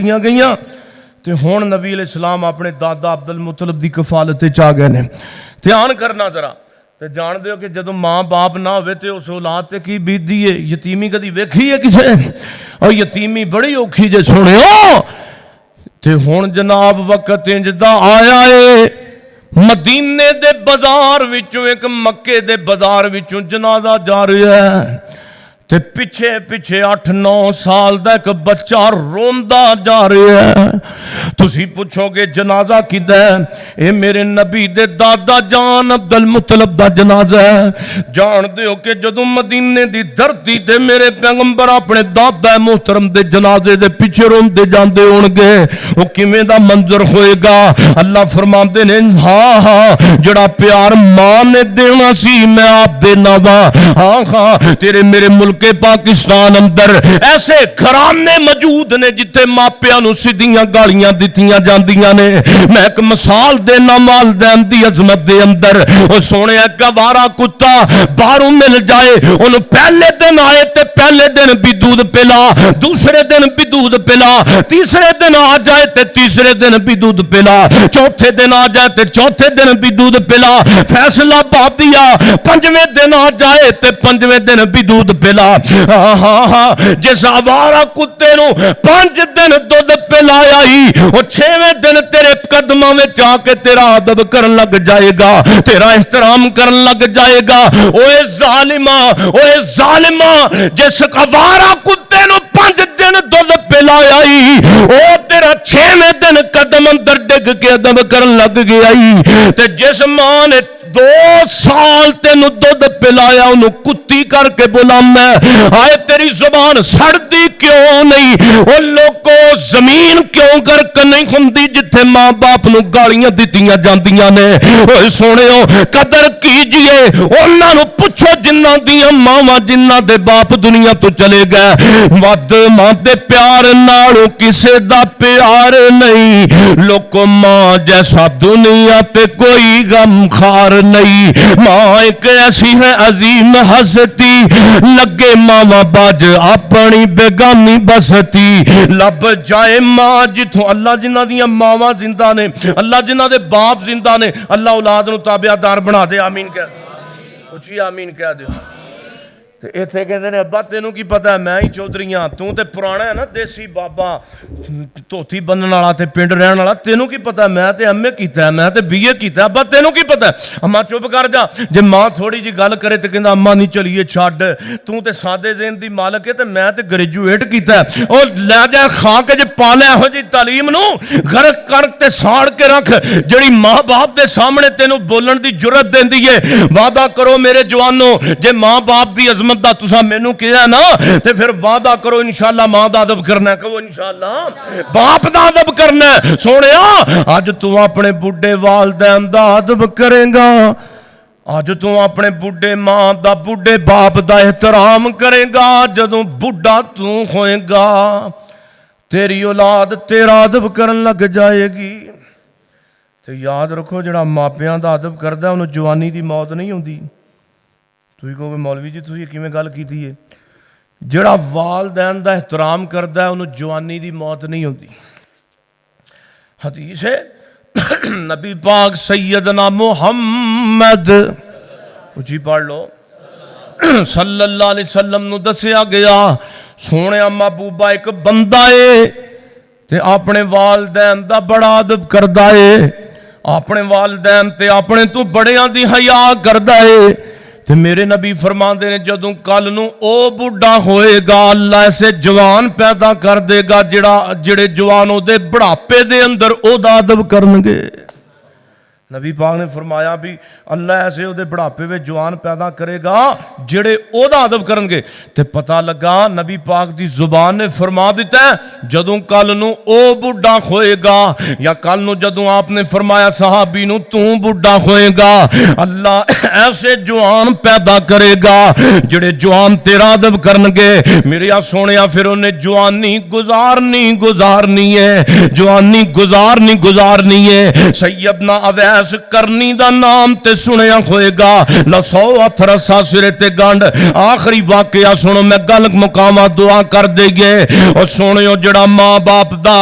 گئیاں تے ہون نبی علیہ السلام اپنے دادا عبد المطلب دی کفالت چاہ گئے نے. دھیان کرنا ذرا تے جان دیو کہ جدو ماں باپ نہ ہوئے تے اس اولاد تے کی بیت دی ہے. یتیمی کدی ویکھی ہے کسے؟ اور یتیمی بڑی اوکھی جے سونے ہو. تے ہون جناب وقت انجدہ آیا ہے مدینے دے بازار وچوں ایک مکے دے بازار وچوں جنازہ جا رہا ہے تے پیچھے پیچھے 8-9 سال دا ایک بچہ روندا جا رہا ہے. تسی پوچھو گے جنازہ کدا ہے؟ اے میرے نبی دے دادا جان عبد المطلب دا جنازہ ہے. جان دیو کہ جدوں مدینے دی دھرتی تے میرے پیغمبر اپنے دادا محترم دے جنازے دے پیچھے روندے جاندے ہون گے او کیویں دا منظر ہوئے گا؟ اللہ فرماندے نے ہاں ہاں جڑا پیار ماں نے دینا سی میں آپ دینا وا. ہاں ہاں تیرے میرے ملک کہ پاکستان اندر ایسے گھرانے موجود نے جتے ماپیاں نو سیدھیاں گالیاں دتیاں جاندیاں نے. میں ایک مثال دینا والدین دی عظمت دے اندر. او سونے ایک وارا کتا باہروں مل جائے انہوں پہلے دن آئے تے پہلے دن بھی دودھ پلا، دوسرے دن بھی دودھ پلا، تیسرے دن آ جائے تے تیسرے دن بھی دودھ پلا، چوتھے دن آ جائے تے چوتھے دن بھی دودھ پلا. فیصلہ بات دیا پنجویں دن آ جائے تے پنجویں دن بھی دودھ پلا. ہاں ہاں ہاں جس آوارا کتے نو 5 دن دودھ پلایا ہی وہ 6ویں دن تیرے قدموں میں جا کے تیرا ادب کرن لگ جائے گا، تیرا احترام کرن لگ جائے گا. اوے ظالمہ جس آوارا کتے نو 5 دن دودھ پلایا ہی او تیرا 6ویں دن قدم اندر ڈگ کے ادب کرن لگ گیا ہی. تے جس ماں نے 2 سال تینو دودھ پلایا انہوں کتی کر کے بولا میں آئے تیری زبان سڑتی کیوں نہیں؟ وہ لوگوں زمین کیوں گرک نہیں ہوندی جتھے ماں باپ نو گالیاں دتیاں جاندیاں نے؟ اوہ سونےو قدر کیجئے انہاں نو پوچھو جنہاں دیاں ماواں جنہاں دے باپ دنیا تو چلے گئے. ود ماں دے پیار نالوں کسے دا پیار نہیں. لوگوں ماں جیسا دنیا پہ کوئی غم خار نہیں. ماں ایک ایسی ہے عظیم ہستی لگے ماں باج اپنی بیگانی بستی. لب جائے ماں جتوں اللہ جنہ دیاں ماواں زندہ نے، اللہ جنہ دے باپ زندہ نے، اللہ اولاد نو تابعدار بنا دے. آمین کہہ دے، اچھی آمین کہہ دے. تے ایتھے کہندے نے ابا تینوں کی پتہ ہے میں ہی چودھری ہاں، تو تے پرانا ہے نا دیسی بابا دھوتی بنن والا تے پنڈ رہن والا. تینوں کی پتہ ہے میں تے ایم اے کیتا ہے، میں تے بی اے کیتا ہے. ابا تینوں کی پتہ ہے؟ اماں چپ کر جا. جے ماں تھوڑی جی گل کرے تے کہندا اماں نہیں چلیے چھڈ، تو تے سادے ذہن دی مالک ہے تے میں تے گریجویٹ کیتا ہے. او لے جا کھا کے جے پالے ہو جی تعلیم نو غرق کر تے ساڑ کے رکھ جڑی ماں باپ دے سامنے تینوں بولن دی جرت دیندی ہے. وعدہ کرو میرے جوانو جے ماں باپ دی عظمت دا تسا مینوں کہیا نا تے پھر وعدہ کرو انشاءاللہ ماں دا ادب کرنا ہے. کہو انشاءاللہ باپ دا ادب کرنا ہے. سونیا اج تو اپنے بڈھے والدین دا ادب کرے گا، اج تو اپنے بڈھے ماں دا بڈھے باپ دا احترام کرے گا. جدوں بڈھا تو ہوئے گا تیری اولاد تیرا ادب کرن لگ جائے گی. تے یاد رکھو جڑا ماپیاں دا ادب کردا انہوں جوانی دی موت نہیں ہوندی. تسی کہو گے مولوی جی تسی کیویں گل کیتی ہے؟ جڑا والدین دا احترام کردا ہے انہوں جوانی دی موت نہیں ہوندی. حدیث ہے نبی پاک سیدنا محمد اچھی پڑھ لو صلی اللہ علیہ وسلم نو دسیا گیا سونے محبوبہ ایک بندہ ہے تے اپنے والدین دا بڑا ادب کردا ہے، اپنے والدین تے اپنے تو بڑیاں دی حیا کردا ہے. تے میرے نبی فرماندے نے جدوں کل نو او بڈھا ہوئے گا اللہ ایسے جوان پیدا کر دے گا جڑے جوان او دے بڑھاپے دے اندر او دا ادب کرنگے. نبی پاک نے فرمایا بھی اللہ ایسے او دے بڑھاپے وچ جوان پیدا کرے گا جڑے او دا ادب کرنگے. تے پتہ لگا نبی پاک دی زبان نے فرما دیتا ہے جدوں کل نو او بڈھا ہوئے گا یا کل نو جدوں آپ نے فرمایا صحابی نو تو بڈھا ہوئے گا اللہ ایسے جوان پیدا کرے گا جڑے جوان تیرا ادب کرنگے میرے سونیا پھر انہیں جوانی گزارنی ہے جوانی گزارنی ہے سیدنا اویس کرنی دا نام تے سنیا ہوئے گا لسو اتھر ساسرے تے گنڈ آخری واقعہ سنو میں گل مقامہ دعا کر دے گے اور سونیو جڑا ماں باپ دا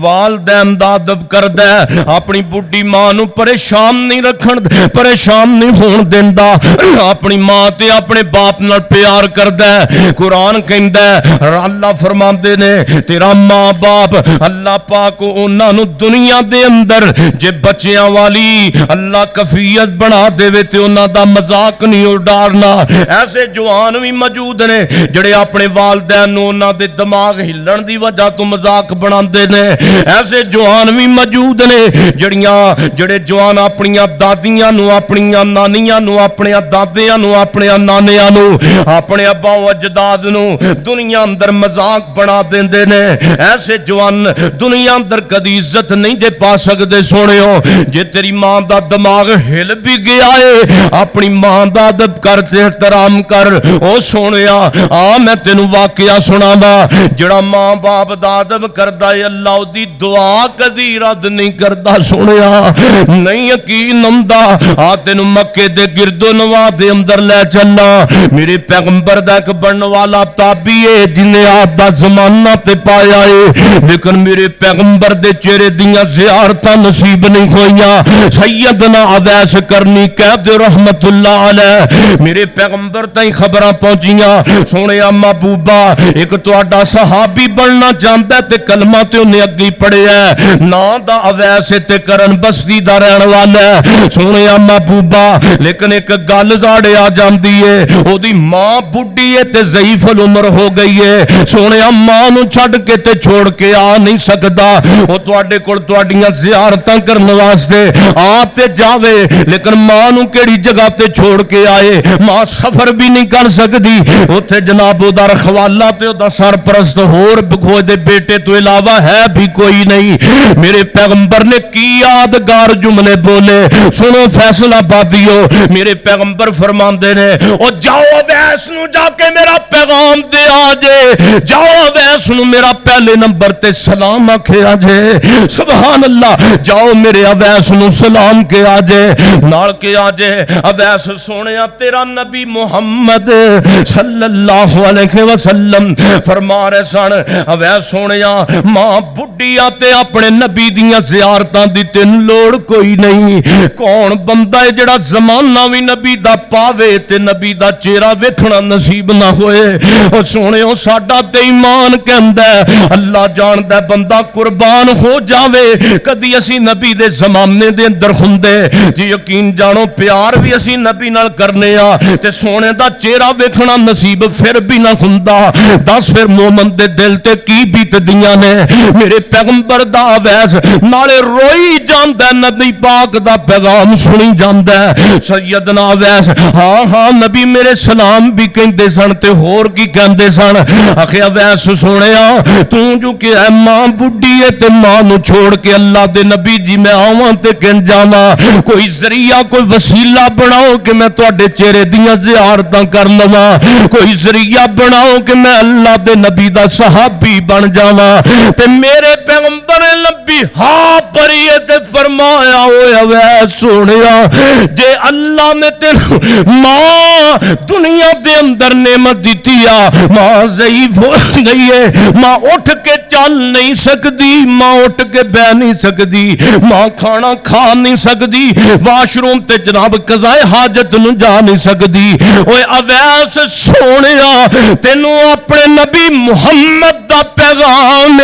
والدین دا ادب کر دے اپنی بڈی ماں نو پریشان نہیں ہون دیندا اپنی ماں تے اپنے باپ نال پیار کردہ قرآن کہندہ اللہ فرماندے نے تیرا ماں باپ اللہ پاک انہاں نو دنیا دے اندر جے بچیاں والی اللہ کفیت بنا دے وے تے انہاں دا مذاق نہیں اڈارنا ایسے جوان بھی موجود نے جڑے اپنے والدین نو انہاں دے دماغ ہلن دی وجہ تو مذاق بناندے نے ایسے جوان بھی موجود نے جڑے جوان اپنی دادیاں نو اپنی نانیاں نو اپنے دادیاں نو اپنے نانیاں نو اپنے ابا و اجداد نو دنیا اندر مذاق بنا دیندے نے ایسے جوان دنیا اندر کدی عزت نہیں دے پا سکدے سونیو جے تیری ماں دا دماغ ہل بھی گیا ہے اپنی ماں دا ادب کر تے احترام کر او سونیا میں تینوں واقعہ سناواں جڑا ماں باپ دا ادب کردا ہے اللہ دی دعا کدی رد نہیں کردا سونیا نہیں یقین ہوندا تینوں مکے دے گرد و نواح دے اندر لے چلنا میرے پیغمبر دا ایک بنن والا تابعی ہے جنہیں آپ دا زمانہ تے پایا ہے لیکن میرے پیغمبر دے چہرے دیاں زیارتاں نصیب نہیں ہوئیاں سیدنا اویس کرنی قید رحمت اللہ علیہ میرے پیغمبر تائیں خبراں پہنچیاں سونے محبوبہ ایک تہاڈا صحابی بننا چاہندا ہے تے کلمہ تے انہیں اگی پڑھیا ہے نا دا اویس تے کرن بستی دا رہن والا ہے سونے محبوبہ لیکن ایک گل زاڑے آ جاندی ہے او دی ماں بڈھی ہے تے ضعیف العمر ہو گئی ہے سونے ماں نو چھڈ کے تے چھوڑ کے آ نہیں سکدا او تواڈے کول تواڈیاں زیارتاں کرن واسطے آ تے جاوے لیکن ماں نو کیڑی جگہ تے چھوڑ کے آئے ماں سفر بھی نہیں کر سکدی اوتھے جناب او دا رکھوالا تے او دا سرپرست ہور بکھو دے بیٹے تو علاوہ ہے بھی کوئی نہیں میرے پیغمبر نے کی یادگار جملے بولے سنو فیصلہ بادیو میرے پیغمبر فرماندے نے او جاؤ اویس نو جا کے میرا پیغام دے آجے جاؤ اویس نو میرا پہلے نمبر تے سلام آکھے آجے سبحان اللہ جاؤ میرے اویس نو سلام کے آجے نال کے آجے اویس سونیا تیرا نبی محمد صلی اللہ علیہ وسلم فرما رہے سن اویس سونیا ماں بڈھی آتے اپنے نبی دیاں زیارتاں دی تین لوڑ کوئی نہیں کون بندہ ہے جڑا زمانہ بھی نبی دا پاوے تے نبی دا چہرہ ویکھنا نصیب نہ ہوئے او سونے او ساڈا تے ایمان کہندا ہے اللہ جاندا ہے بندہ قربان ہو جاوے کدی اسی نبی دے زمانے دے اندر ہوندے جی یقین جانو پیار بھی اسی نبی نال کرنے آ تے سونے دا چہرہ ویکھنا نصیب پھر بھی نہ ہوندا دس پھر مومن دے دل تے کی بیتدیاں نے میرے پیغمبر دا اویس نالے روئی جاندا ہے نبی پاک دا پیغام سنی جاندا ہے سیدنا اویس ہاں نبی میرے سلام بھی کہندے سن تے ہور کی کہندے سن آخے اویس سنیا تو جو کہ اے ماں بڈھی ہے تے ماں نو چھوڑ کے اللہ دے نبی جی میں آواں تے کہن جاواں کوئی ذریعہ کوئی وسیلہ بناؤ کہ میں تواڈے چہرے دیاں زیارتاں کر لواں کوئی ذریعہ بناؤ کہ میں اللہ دے نبی دا صحابی بن جاواں تے میرے پیغمبر نے لمبی ہاں پری تے فرمایا اوے اویس سونیا جے اللہ نے تینوں ماں دنیا دے اندر نعمت دیتی آ ماں ضعیف ہو گئی ہے ماں اٹھ کے چل نہیں سکتی ماں اٹھ کے بہ نہیں سکتی ماں کھانا کھا نہیں سکتی واش روم تے جناب قضائے حاجت نو جا نہیں سکتی اوے اویس سونیا تینوں اپنے نبی محمد دا پیغام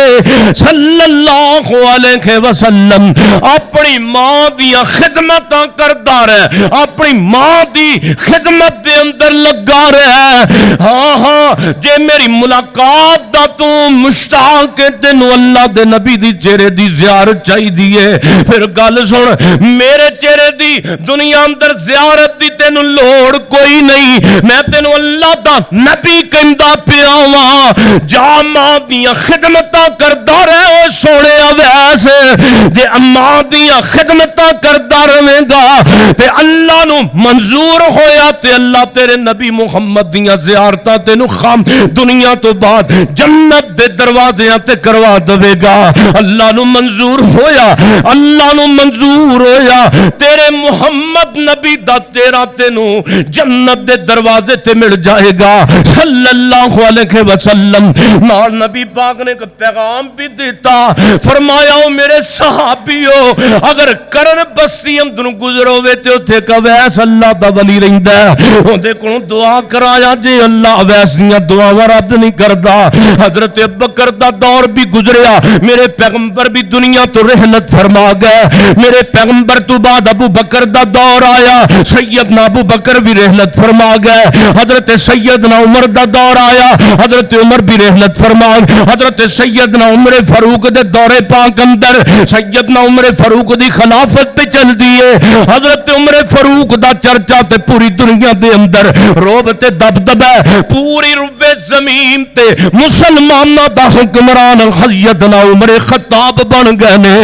صلی اللہ علیہ وسلم اپنی ماں دیا خدمتاں کردا رہے اپنی ماں دی خدمت دے اندر لگا رہے ہاں جے میری ملاقات دا تو مشتاق ہے تینوں اللہ دے نبی دی چہرے دی زیارت چاہی دیئے پھر گل سن میرے چہرے دی دنیا اندر زیارت دی تینوں لوڑ کوئی نہیں میں تینوں اللہ دا نبی کہندا پیاواں جا ماں دیا خدمتاں کردا رہے سونے اویس جے ماں دیا خدمتاں کردا کردا رہے گا تے اللہ نو منظور ہویا تے اللہ تیرے نبی محمد دیاں زیارتاں تینو خام دنیا تو بعد جنت دے دروازیاں تے کروا دے گا. اللہ نو منظور ہویا, اللہ نو منظور ہویا تیرے محمد نبی دا تیرا تینو جنت دے دروازے تے مل جائے گا صلی اللہ علیہ وسلم. نال نبی پاک نے ایک پیغام بھی دیتا, فرمایا او میرے صحابیو اگر کرن بستی اندروں گزرو وے تے اوتھے کا ویس اللہ دا ولی رہندا ہے, اودے کولوں دعا کرایا جے اللہ ویس دیاں دعاواں رد نہیں کردا. حضرت ابوبکر دا دور بھی گزریا, میرے پیغمبر بھی دنیا تو رحلت فرما گئے, میرے پیغمبر تو بعد ابو بکر دا دور آیا, سیدنا ابو بکر بھی رحلت فرما گئے, حضرت سیدنا عمر دا دور آیا, حضرت عمر بھی رحلت فرما, حضرت سیدنا عمر فاروق دے دور پاک اندر سیدنا عمر فاروق دی خلافت پہ چل دیئے, حضرت عمر فاروق دا چرچا تے پوری دنیا دے اندر روب تے دبدبہ پوری روے زمین تے مسلمانہ دا حکمران سیدنا عمر خطاب بن گئے نے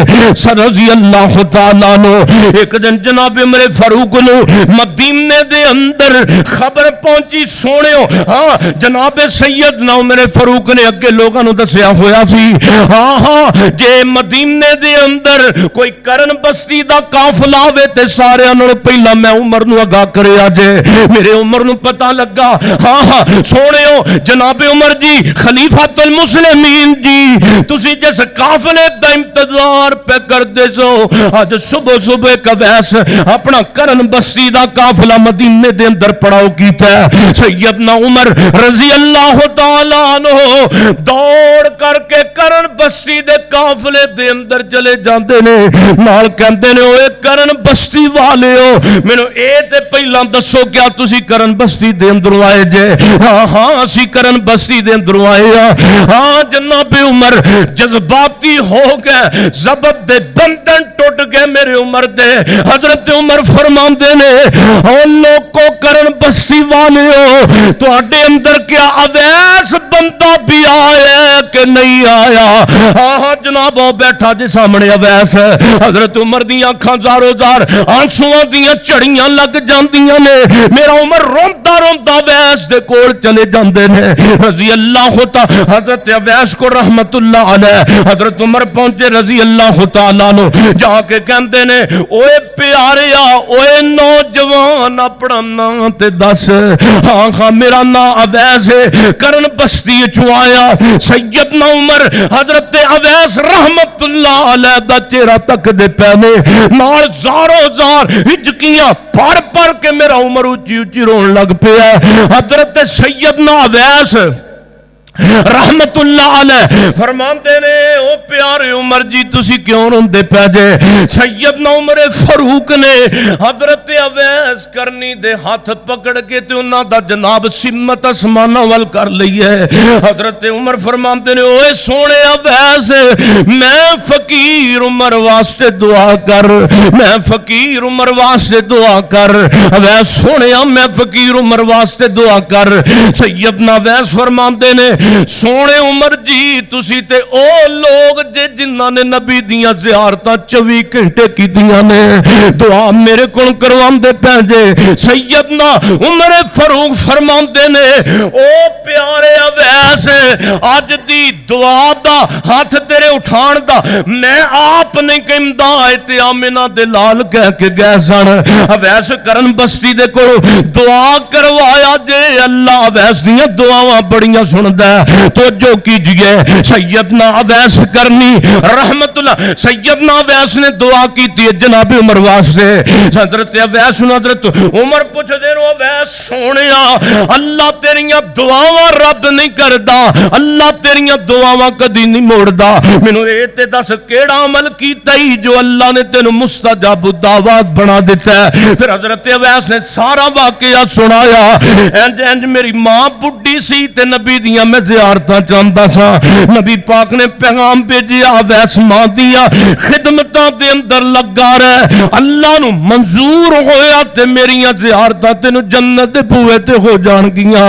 رضی اللہ تعالیٰ نو. ایک دن جناب عمر فاروق نو مدینے دے اندر خبر پہنچی سونےو, ہاں جناب سیدنا عمر فاروق نے اگے لوگاں نو دسیا ہویا سی, ہاں جے مدینے دے اندر کوئی کرن بستی دا قافلہ آوے تے سارے انہوں پہلا میں عمر نو آگاہ کرے آجے. میرے عمر نو پتہ لگا, ہاں سونےو جناب عمر جی خلیفۃ المسلمین جی تسی جس قافلے دا انتظار پہ کر دے سو, آج صبح صبح کا ویس اپنا کرن بستی دا قافلہ مدینے دے اندر پڑاؤ کیتا ہے. سیدنا عمر رضی اللہ تعالیٰ عنہ دوڑ کر کے کرن بستی دے قافلے دے اندر چلے جاندے نے, نال کہندے نے اوے کرن بستی والے ہو مینوں اے تے پہلا دسو کیا تسی کرن بستی دے اندروں آئے جے؟ ہاں اسی کرن بستی دے اندروں آئے ہاں. جناب عمر جذباتی ہو گئے, ضبط دے بندن ٹوٹ گئے میرے عمر دے. حضرت عمر فرماندے نے او لوگوں کرن بستی والے ہو تو اڈے اندر کیا اویس بندہ بھی آیا کہ نہیں آیا؟ ہاں جناب بیٹھا جی سامنے اویس. حضرت عمر دی آنکھاں زارو زار آنسواں دیاں چڑیاں لگ جاندیاں نے. میرا عمر روندا روندا اویس دے کول چلے جاندے نے رضی اللہ تعالی. حضرت اویس کو رحمت اللہ علیہ حضرت عمر پہنچے رضی اللہ تعالیٰ نو, جا کے کہندے نے اوے پیاریا اوے نوجوان اپنا نام تے دس. ہاں میرا نام اویس ہے, کرن بستی چوں آیا. سیدنا عمر حضرت اویس رحمت اللہ علیہ دا چہرہ تک دے پہنے نال زارو زار ہجکیاں پڑ پڑ کے میرا عمر اونچی اونچی رون لگ پیا. حضرت سیدنا اویس رحمت اللہ علیہ فرماندے نے او پیارے عمر جی تسی کیوں روندے پے جے؟ سیدنا عمر فاروق نے حضرت اویس کرنی دے ہاتھ پکڑ کے تے انہاں دا جناب سمت اسماناں ول کر لئی ہے. حضرت عمر فرماندے نے اوے سونے اویس میں فقیر عمر واسطے دعا کر, میں فقیر عمر واسطے دعا کر. اویس سونے میں فقیر عمر واسطے دعا کر. سیدنا اویس فرماندے نے سونے عمر جی تسی تے او لوگ جے جنہاں نے نبی دیاں زیارتاں 24 گھنٹے کی دیاں نے دعا میرے کول کرواندے پے جے. سیدنا عمر فاروق فرماندے نے او پیارے اویس اج دی دعا دا ہاتھ تیرے اٹھان دا میں آپ نہیں کہندا تے آمنہ دے لال کہہ کے گئے سن. اویس کرن بستی دے کول دعا کروایا جے, اللہ اویس دیاں دعاواں بڑیاں سندا تو جو کیجئے. سیدنا اویس کرنی رحمت اللہ, سیدنا اویس نے دعا کی تھی جناب عمر واسطے. حضرت اویس نے حضرت عمر پوچھ دے رو اویس سونیا اللہ تیریاں دعاواں رد نہیں کردا, اللہ تیریاں دعاواں کدی نہیں موڑدا, مینوں اے تے دس کیڑا عمل کیتا ہی جو اللہ نے تینوں مستجاب الدعوات بنا دیتا ہے؟ پھر حضرت اویس نے سارا واقعہ سنایا. انج انج میری ماں بڈھی سی تے نبی دیاں میں زیارتاں چاہتا سا, نبی پاک نے پیغام بھیجیا اویس ماں دیا خدمتاں دے اندر لگا رہے, اللہ نو منظور ہویا تے میریاں زیارتاں تینوں جنت دے بوئے تے ہو جان گیاں.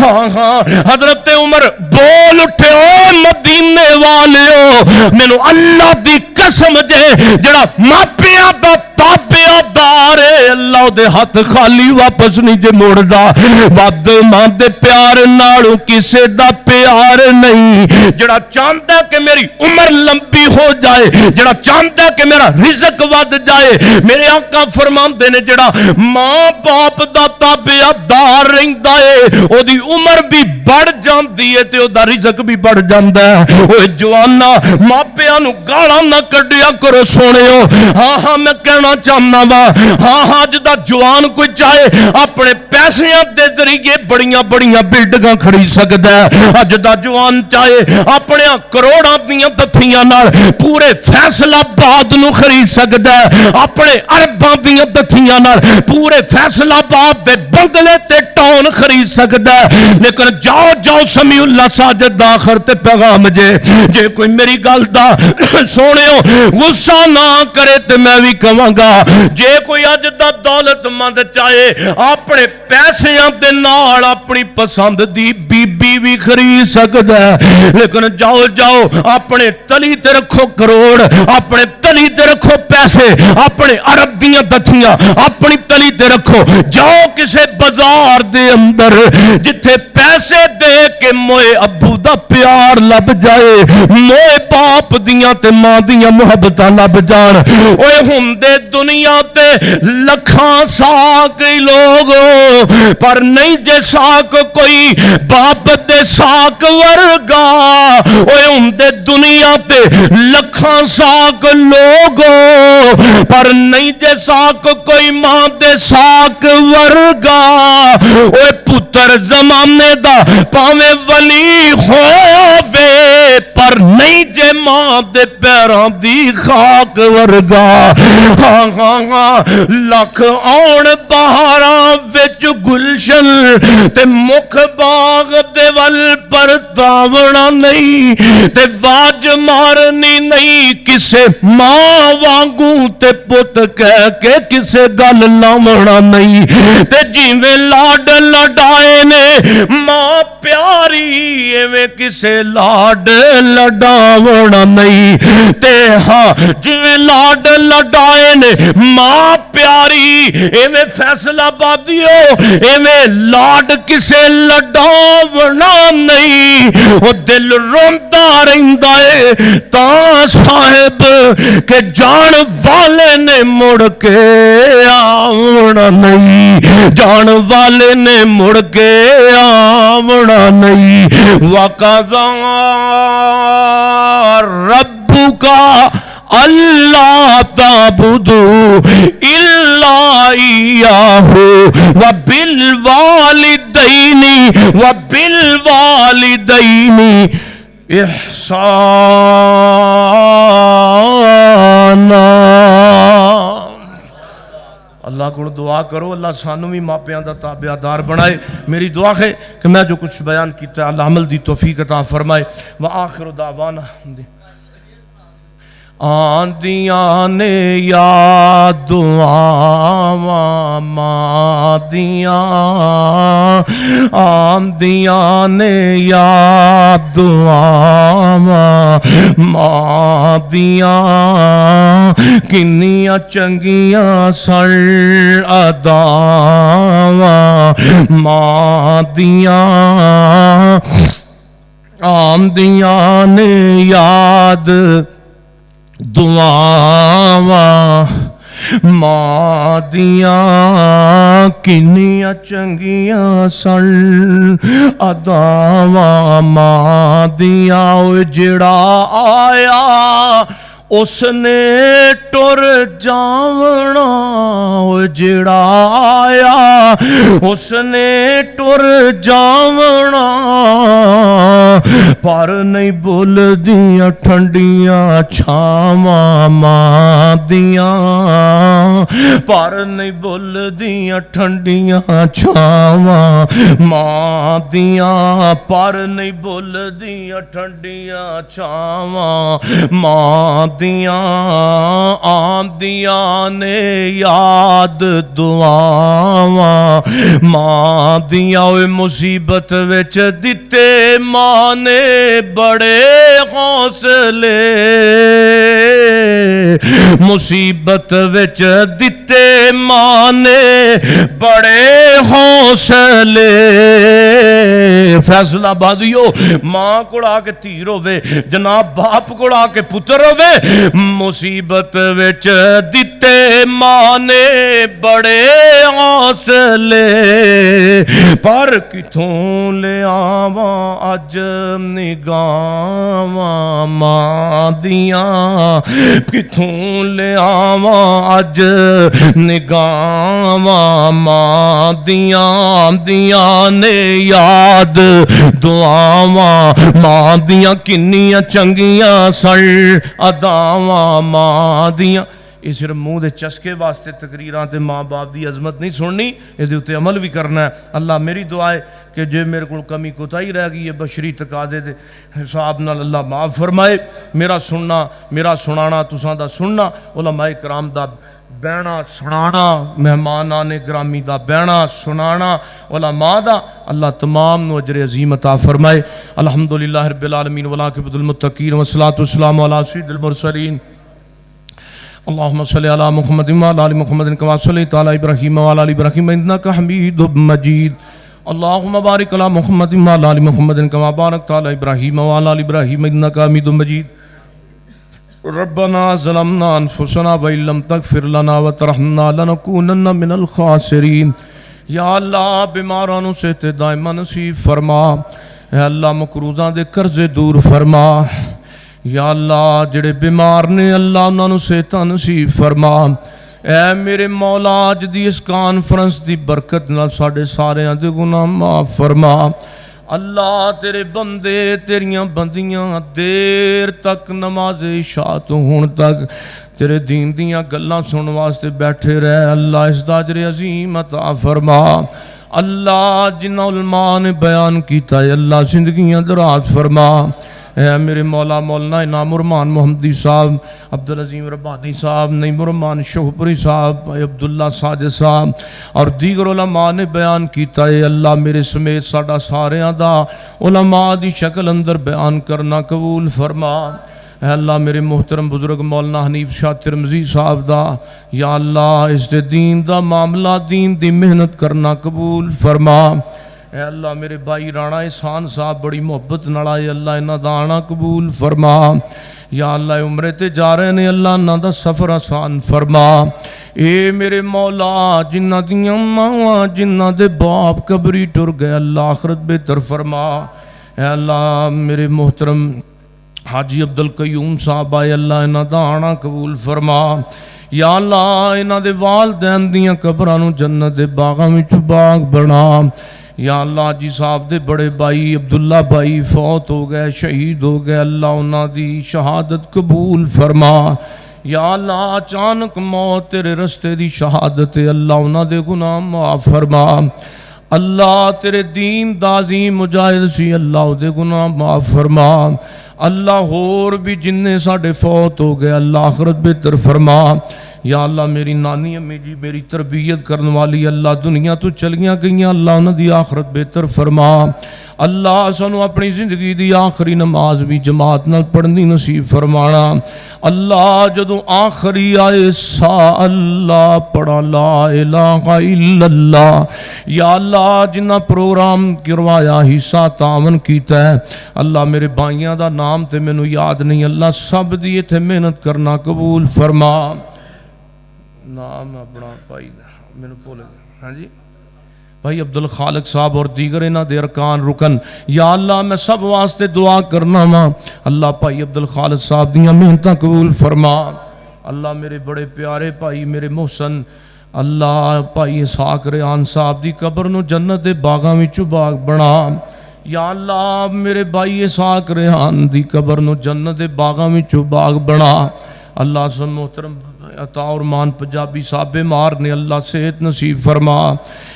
ہاں حضرت عمر بول اٹھے او مدینے والےو مینوں اللہ دی قسم جے جڑا ماپیاں دا دا تابعدار ہے اللہ دے ہاتھ خالی واپس نہیں جے موڑدا ود ماں دے پیار نالوں کسے دا پیار نہیں جڑا چاہندا کہ میری عمر لمبی ہو جائے جڑا چاہندا کہ میرا رزق ود جائے میرے آقا فرماندے نے جڑا ماں باپ دا تابعدار رہندا ہے او دی عمر بھی بڑھ جاندی ہے تے او دا رزق بھی بڑھ جاندا ہے اوے جوانا ماپیاں نو گالاں نہ کڈیا کرو سونےو ہاں ہاں میں کہنا چاہنا وا ہاں ہاں جدا جوان کوئی چاہے اپنے پیسیاں دے ذریعے بڑیاں بڑیاں بلڈنگاں خرید سکدا ہے اج دا جوان چاہے اپنے کروڑاں دیاں دتھیاں نال پورے فیصل آباد نو خرید سکدا ہے اپنے ارباں دیاں دتھیاں نال پورے فیصل آباد دے بنگلے تے ٹاؤن خرید سکدا ہے لیکن جاؤ جاؤ سمیع اللہ ساجد دا آخر تے پیغام جے کوئی میری گل دا سونےو غصہ نہ کرے تے میں بھی کہاں گا جے کوئی اج دا دولت مند چاہے اپنے پیسیاں دے نال اپنی پسند دی بی بی بھی خرید سکدا ہے لیکن جاؤ جاؤ اپنے تلی تے رکھو کروڑ اپنے تلی تے رکھو پیسے اپنے عرب دیاں دتھیاں اپنی تلی تے رکھو جاؤ کسے بازار دے اندر جتھے پیسے دے کے موئے ابو دا پیار لب جائے موئے باپ دیاں تے ماں دیاں محبتاں لب جان اوے ہوندے دنیا تے لکھاں ساک لوگو پر نہیں جے ساک کوئی باپ دے ساک ورگا اوے ہوندے دنیا تے لکھاں ساک لوگو پر نہیں جے ساک کوئی ماں دے ساک ورگا اوے پتر زمانے دا پاویں ولی ہووے پر نہیں جے ماں دے پیراں دی خاک ورگا ہاں ہاں ہاں لکھ آن بہاراں وچ گلشن تے مکھ باغ دے ول پر تاونا نہیں تے واج مارنی نہیں کسے ماں وانگوں تے پت کہہ کے کسے گل لاونا نہیں تے جیویں لاڈ لڈائے نے ماں پیاری ایویں کسے لاڈ لڈاونا نہیں تے ہاں جیویں لاڈ لڈائے نے ماں پیاری ایویں فیصل آبادیو ایویں لاڈ کسے لڈاونا نہیں وہ دل روندا رہندا ہے تاں صاحب کہ جان والے نے مڑ کے آونا نہیں جان والے نے مڑ کے آونا نہیں وَقَضَى رَبُّكَ اللہ تعبدوا الا ایاہ وبالوالدین احسانا اللہ کو دعا کرو اللہ سانو بھی ماپیاں دا تابعدار بنائے میری دعا ہے کہ میں جو کچھ بیان کیتا ہے اللہ عمل دی توفیق عطا فرمائے وآخر دعوانا آندیاں نے یاد دعاواں مادیاں آندیاں نے یاد دعاواں مادیاں کنیاں چنگیاں سر اداواں مادیاں آندیاں نے یاد دعاواں مادیاں کنیاں چنگیاں سن اداواں مادیاں جڑا آیا اس نے ٹر جاونا جڑا آیا اس نے ٹر جاونا پر نہیں بول دیاں ٹھنڈیاں چھاواں ماں دیاں پر نہیں بول دیاں ٹھنڈیاں چھاواں ماں دیاں پر نہیں بول دیاں ٹھنڈیاں چھاواں ماں دیاں آندیاں نے یاد دعاواں ماں دیاں اوے مصیبت وچ دتے ماں نے بڑے حوصلے مصیبت وچ دتے ماں نے بڑے حوصلے فیصلہ بادیو ماں کو آ کے دھی روے جناب باپ کو آ کے پتر روے مصیبت وچ دتے ماں نے بڑے حوصلے پر کتھوں لے آواں اج نگاواں ماں دیاں کتھوں لے آواں اج نگاواں ماں دیاں دیاں نے یاد دعاواں ماں دیاں کنیاں چنگیاں سن اداواں ماں دیاں یہ صرف منہ دے چسکے واسطے تقریراں تے ماں باپ دی عظمت نہیں سننی اس دے عمل بھی کرنا ہے اللہ میری دعا ہے کہ جے میرے کو کمی کوتاہی رہ گئی ہے بشری تقاضے دے حساب نال اللہ معاف فرمائے میرا سننا میرا سنانا تساں دا سننا علماء کرام دا بہنا سنانا مہمانان گرامی دا بہنا سنانا علماء دا اللہ تمام نو اجر عظیم عطا فرمائے الحمدللہ رب العالمین والعاقبۃ للمتقین والصلاۃ والسلام علی سید المرسلین اللهم صل على محمد وعلى ال محمد كما صليت على ابراهيم وعلى ال ابراهيم انك حميد مجيد اللهم بارك على محمد وعلى ال محمد كما باركت على ابراهيم وعلى ال ابراهيم انك حميد مجيد ربنا ظلمنا انفسنا وان لم تغفر لنا وترحمنا لنكونن من الخاسرين یا اللہ بیماروں سے دائما نصیب فرما اے اللہ مقروضاں دے قرضے دور فرما یا اللہ جڑے بیمار نے اللہ انہاں نوں صحتاں نصیب فرما اے میرے مولا اج دی اس کانفرنس دی برکت نال ساڈے ساریاں دے گناہ معاف فرما اللہ تیرے بندے تیریاں بندیاں دیر تک نماز عشاء تو ہون تک تیرے دین دیاں گلاں سن واسطے بیٹھے رہے اللہ اس دا اجر عظیم عطا فرما اللہ جنہ علماء نے بیان کیتا ہے اللہ زندگیاں دراز فرما اے میرے مولا مولانا انعام الرحمان محمدی صاحب عبدالعظیم ربانی صاحب نعیم الرحمان شوہپوری صاحب عبداللہ ساجد صاحب اور دیگر علماء نے بیان کیتا ہے اللہ میرے سمیت ساڈا ساریاں دا علماء دی شکل اندر بیان کرنا قبول فرما اے اللہ میرے محترم بزرگ مولانا حنیف شاہ ترمذی صاحب دا یا اللہ اس دے دین دا معاملہ دین دی محنت کرنا قبول فرما اے اللہ میرے بھائی رانا احسان صاحب بڑی محبت نڑائے اللہ انہاں دا آنا قبول فرما یا اللہ عمرے تے جا رہے نے اللہ انہاں دا سفر آسان فرما اے میرے مولا جنہ دیاں ماواں جنہ دے باپ قبری ٹر گئے اللہ آخرت بہتر فرما اے اللہ میرے محترم حاجی عبدالقیوم صاحب آئے اللہ انہاں دا آنا قبول فرما یا اللہ انہاں دے والدین دیاں قبراں نوں جنت دے باغاں وچ باغ بنا یا اللہ جی صاحب دے بڑے بھائی عبداللہ بھائی فوت ہو گئے شہید ہو گئے اللہ انہاں دی شہادت قبول فرما یا اللہ اچانک موت تیرے رستے دی شہادت اللہ انہاں دے گناہ معاف فرما اللہ تیرے دین دا عظیم مجاہد سی اللہ دے گناہ معاف فرما اللہ اور بھی جننے ساڑے فوت ہو گئے اللہ آخرت بہتر فرما یا اللہ میری نانی امی جی میری تربیت کرنے والی اللہ دنیا تو چلیاں گئیاں اللہ انہاں دی آخرت بہتر فرما اللہ سانو اپنی زندگی دی آخری نماز بھی جماعت نال پڑھنی نصیب فرمانا اللہ جدو آخری آئے سا اللہ پڑھا لا الہ الا اللہ یا اللہ جنہ پروگرام کروایا حصہ تعاون کیتا ہے اللہ میرے بھائیاں دا نام تے میں نو یاد نہیں اللہ سب دیئے تھے محنت کرنا قبول فرما نام اپنا بھائی میں نے بولے ہاں جی بھائی عبدالخالق صاحب اور دیگر انہاں دے ارکان رکن یا اللہ میں سب واسطے دعا کرنا ماں اللہ بھائی عبدالخالق صاحب دیاں محنتاں قبول فرما اللہ میرے بڑے پیارے بھائی میرے محسن اللہ بھائی اسحاق ریحان صاحب دی قبر نو جنت دے باغاں وچوں باغ بنا یا اللہ میرے بھائی اسحاق ریحان دی قبر نو جنت دے باغاں وچوں باغ بنا اللہ سن محترم عطا ارمان پنجابی صاحب بیمار نے اللہ صحت نصیب فرما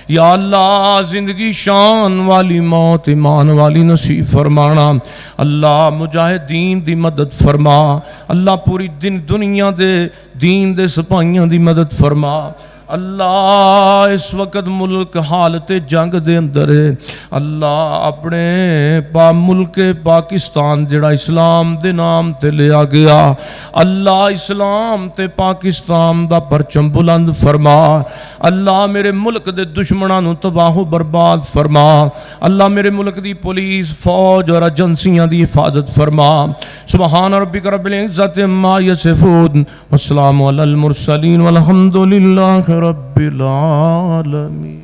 یا اللہ زندگی شان والی موت ایمان والی نصیب فرمانا اللہ مجاہدین دی مدد فرما اللہ پوری دنیا دے دین دے سپاہیاں دی مدد فرما اللہ اس وقت ملک حالت جنگ دے اندر ہے، اللہ اپنے ملک پاکستان جڑا اسلام دے نام تے لیا گیا، اللہ اسلام تے پاکستان دا پرچم بلند فرما، اللہ میرے ملک دے دشمناں نو تباہ و برباد فرما، اللہ میرے ملک دی پولیس فوج اور ایجنسیاں دی حفاظت فرما۔ سبحان ربک رب العزت عما یصفون والسلام علی المرسلین والحمد للہ رب العالمین۔